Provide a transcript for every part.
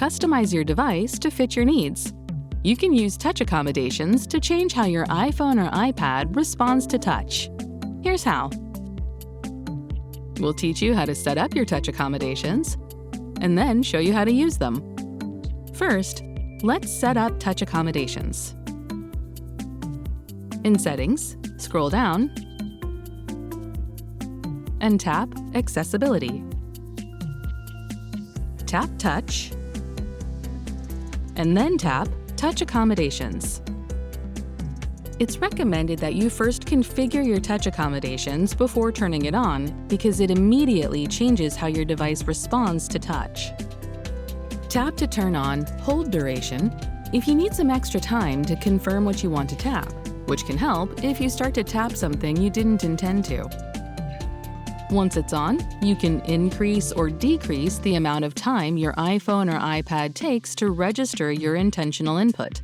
customize your device to fit your needs. You can use Touch Accommodations to change how your iPhone or iPad responds to touch. Here's how. We'll teach you how to set up your Touch Accommodations, and then show you how to use them. First, let's set up Touch Accommodations. In Settings, scroll down and tap Accessibility. Tap Touch, and then tap Touch Accommodations. It's recommended that you first configure your Touch Accommodations before turning it on because it immediately changes how your device responds to touch. Tap to turn on Hold Duration if you need some extra time to confirm what you want to tap, which can help if you start to tap something you didn't intend to. Once it's on, you can increase or decrease the amount of time your iPhone or iPad takes to register your intentional input.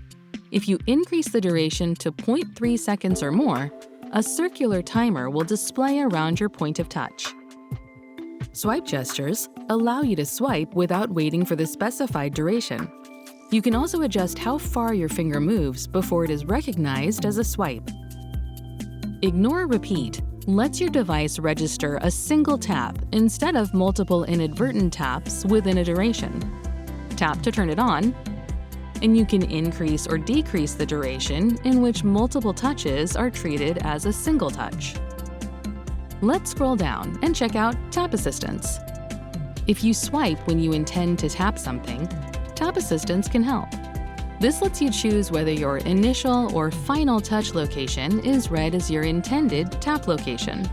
If you increase the duration to 0.3 seconds or more, a circular timer will display around your point of touch. Swipe gestures allow you to swipe without waiting for the specified duration. You can also adjust how far your finger moves before it is recognized as a swipe. Ignore Repeat lets your device register a single tap instead of multiple inadvertent taps within a duration. Tap to turn it on, and you can increase or decrease the duration in which multiple touches are treated as a single touch. Let's scroll down and check out Tap Assistance. If you swipe when you intend to tap something, Tap Assistance can help. This lets you choose whether your initial or final touch location is read as your intended tap location.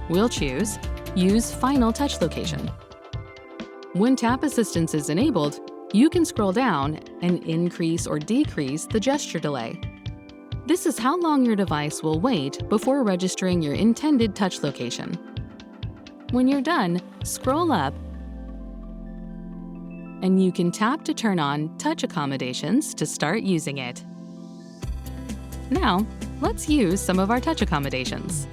We'll choose Use Final Touch Location. When Tap Assistance is enabled, you can scroll down and increase or decrease the gesture delay. This is how long your device will wait before registering your intended touch location. When you're done, scroll up and you can tap to turn on Touch Accommodations to start using it. Now, let's use some of our Touch Accommodations.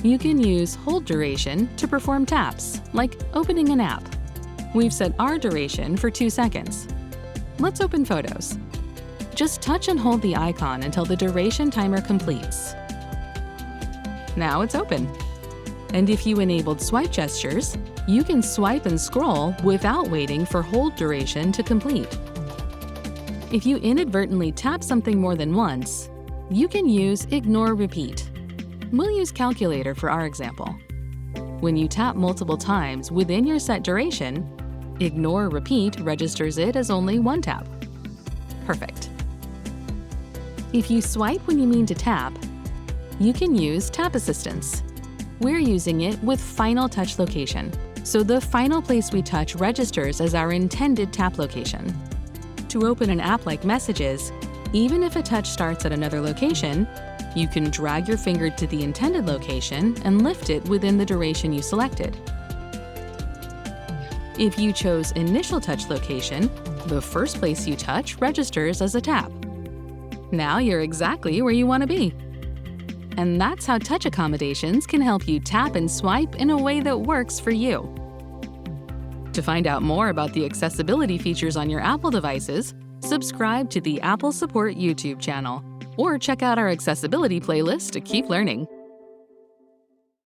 You can use Hold Duration to perform taps, like opening an app. We've set our duration for 2 seconds. Let's open Photos. Just touch and hold the icon until the duration timer completes. Now it's open. And if you enabled swipe gestures, you can swipe and scroll without waiting for hold duration to complete. If you inadvertently tap something more than once, you can use Ignore Repeat. We'll use Calculator for our example. When you tap multiple times within your set duration, Ignore Repeat registers it as only one tap. Perfect. If you swipe when you mean to tap, you can use Tap Assistance. We're using it with Final Touch Location, so the final place we touch registers as our intended tap location. To open an app like Messages, even if a touch starts at another location, you can drag your finger to the intended location and lift it within the duration you selected. If you chose Initial Touch Location, the first place you touch registers as a tap. Now you're exactly where you want to be. And that's how Touch Accommodations can help you tap and swipe in a way that works for you. To find out more about the accessibility features on your Apple devices, subscribe to the Apple Support YouTube channel, or check out our accessibility playlist to keep learning.